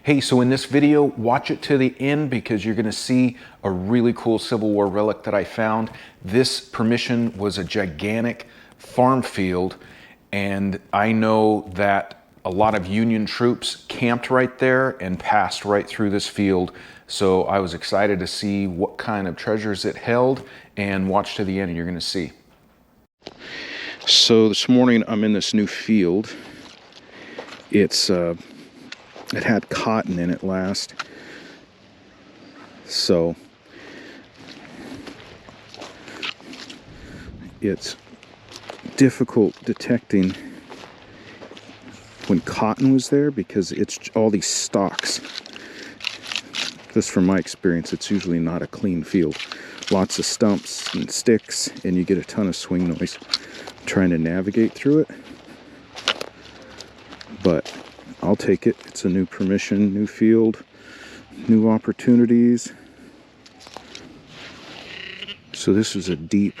Hey, so in this video, watch it to the end because you're gonna see a really cool Civil War relic that I found. This permission was a gigantic farm field, and I know that a lot of Union troops camped right there and passed right through this field. So I was excited to see what kind of treasures it held, and watch to the end and you're gonna see. So this morning I'm in this new field. It had cotton in it last, so it's difficult detecting when cotton was there because it's all these stalks. Just from my experience, it's usually not a clean field. Lots of stumps and sticks, and you get a ton of swing noise trying to navigate through it. But I'll take it. It's a new permission, new field, new opportunities. So this was a deep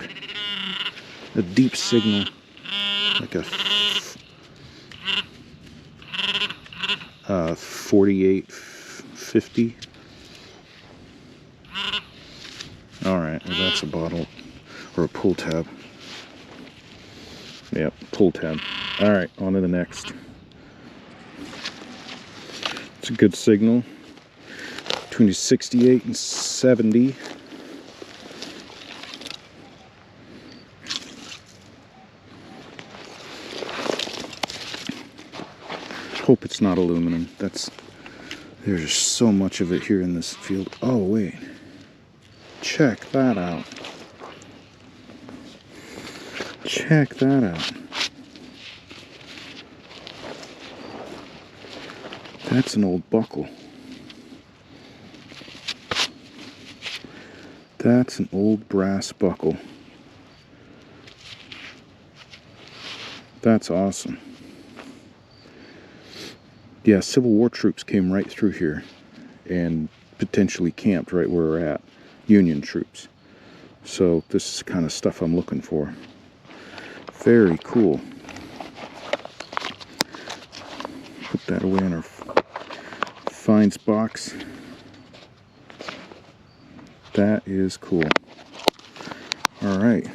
signal, like a 4850. All right, well, that's a bottle or a pull tab. Yep, pull tab. All right, on to the next. It's a good signal, between 68 and 70. Hope it's not aluminum. There's just so much of it here in this field. Oh wait, check that out. Check that out. That's an old buckle. That's an old brass buckle. That's awesome. Yeah, Civil War troops came right through here and potentially camped right where we're at. Union troops. So this is the kind of stuff I'm looking for. Very cool. Put that away in our finds box. That is cool. All right.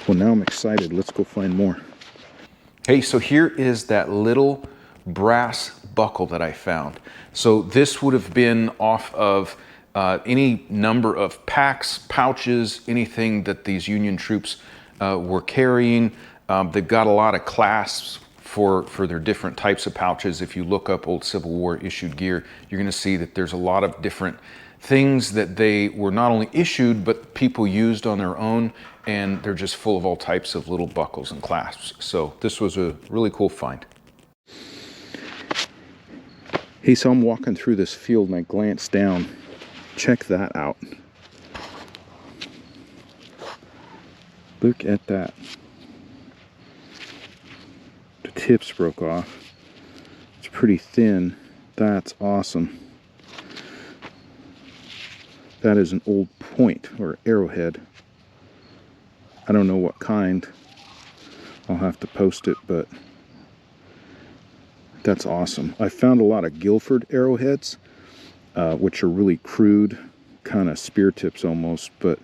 Well, now I'm excited. Let's go find more. Hey, so here is that little brass buckle that I found. So this would have been off of any number of packs, pouches, anything that these Union troops were carrying. They've got a lot of clasps for their different types of pouches. If you look up old Civil War issued gear, you're gonna see that there's a lot of different things that they were not only issued, but people used on their own, and they're just full of all types of little buckles and clasps. So this was a really cool find. Hey, so I'm walking through this field and I glance down. Check that out. Look at that. The tips broke off. It's pretty thin. That's awesome. That is an old point or arrowhead. I don't know what kind. I'll have to post it, but that's awesome. I found a lot of Guilford arrowheads, which are really crude, kind of spear tips almost, but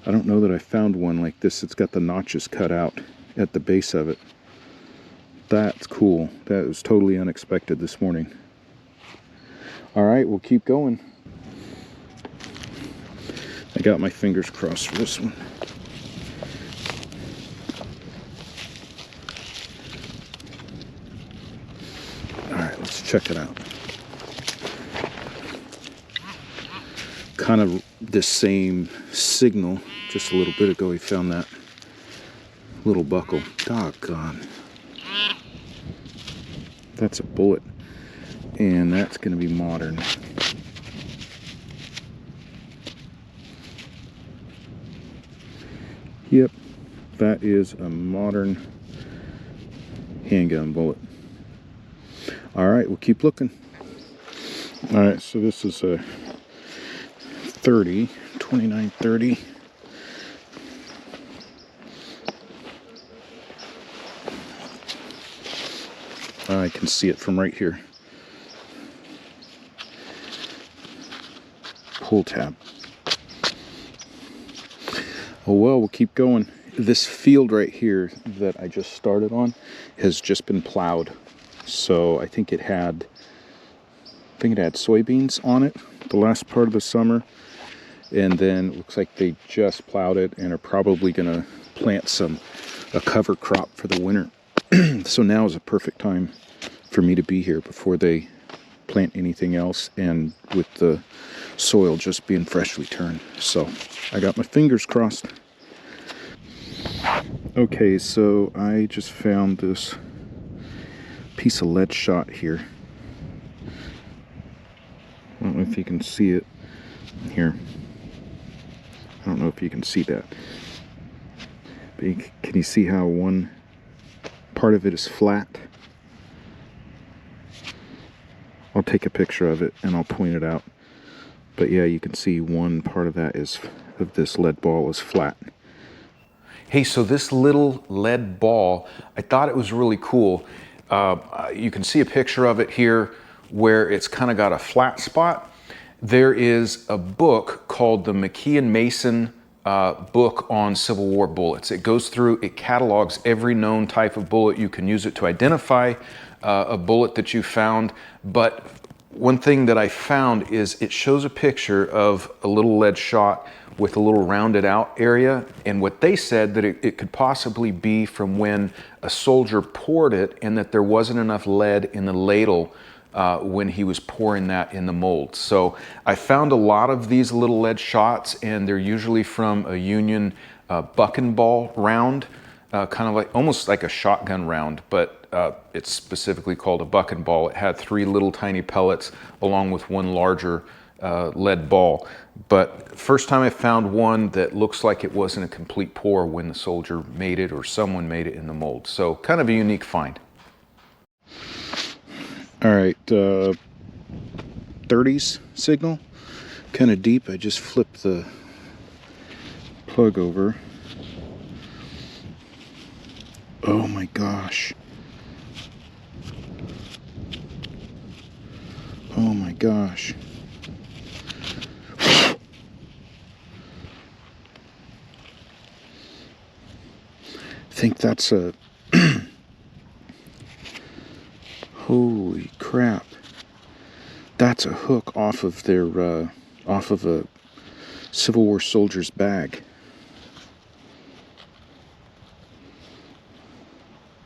I don't know that I found one like this. It's got the notches cut out at the base of it. That's cool. That was totally unexpected this morning. All right, we'll keep going. I got my fingers crossed for this one. All right, let's check it out. Kind of the same signal. Just a little bit ago we found that little buckle. Doggone. That's a bullet. And that's going to be modern. Yep, that is a modern handgun bullet. All right, we'll keep looking. All right, so this is a 2930. I can see it from right here. pull tab. Oh well, we'll keep going. This field right here that I just started on has just been plowed. So I think it had soybeans on it the last part of the summer. And then it looks like they just plowed it and are probably gonna plant a cover crop for the winter. So now is a perfect time for me to be here before they plant anything else, and with the soil just being freshly turned. So I got my fingers crossed. Okay, so I just found this piece of lead shot here. I don't know if you can see it here. I don't know if you can see that. But can you see how one part of it is flat? I'll take a picture of it and I'll point it out. But yeah, you can see one part of that of this lead ball is flat. Hey, so this little lead ball, I thought it was really cool. You can see a picture of it here where it's kind of got a flat spot. There is a book called the McKee and Mason book on Civil War bullets. It goes through, it catalogs every known type of bullet. You can use it to identify a bullet that you found. But one thing that I found is it shows a picture of a little lead shot with a little rounded out area, and what they said that it could possibly be from when a soldier poured it and that there wasn't enough lead in the ladle when he was pouring that in the mold. So I found a lot of these little lead shots, and they're usually from a Union buck and ball round, kind of like almost like a shotgun round, but it's specifically called a buck and ball. It had 3 little tiny pellets along with one larger lead ball. But first time I found one that looks like it wasn't a complete pour when the soldier made it or someone made it in the mold. So kind of a unique find. All right, 30s signal, kind of deep. I just flipped the plug over. Oh my gosh. Oh my gosh. I think that's a holy crap. That's a hook off of their off of a Civil War soldier's bag.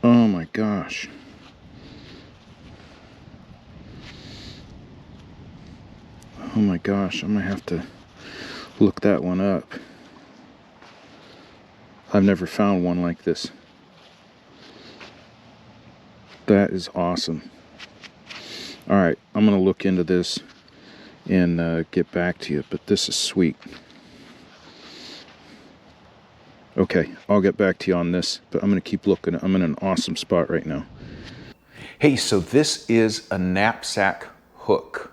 Oh my gosh. Oh my gosh, I'm gonna have to look that one up. I've never found one like this. That is awesome. All right, I'm gonna look into this and get back to you, but this is sweet. Okay, I'll get back to you on this, but I'm gonna keep looking. I'm in an awesome spot right now. Hey, so this is a knapsack hook.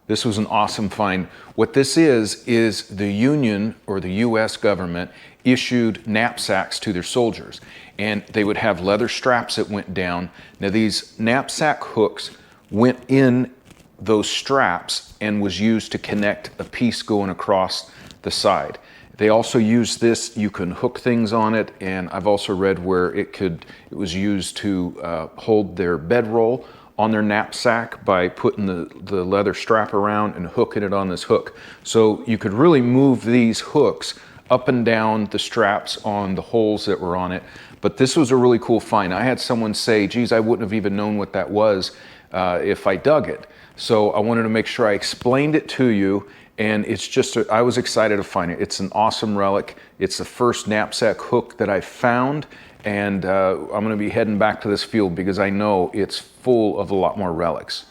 This was an awesome find. What this is the Union or the US government issued knapsacks to their soldiers, and they would have leather straps that went down. Now these knapsack hooks went in those straps and was used to connect a piece going across the side. They also use this, you can hook things on it, and I've also read where it was used to hold their bedroll on their knapsack by putting the leather strap around and hooking it on this hook. So you could really move these hooks up and down the straps on the holes that were on it. But this was a really cool find. I had someone say, geez, I wouldn't have even known what that was if I dug it. So I wanted to make sure I explained it to you, and it's just, I was excited to find it. It's an awesome relic. It's the first knapsack hook that I found, and I'm gonna be heading back to this field because I know it's full of a lot more relics.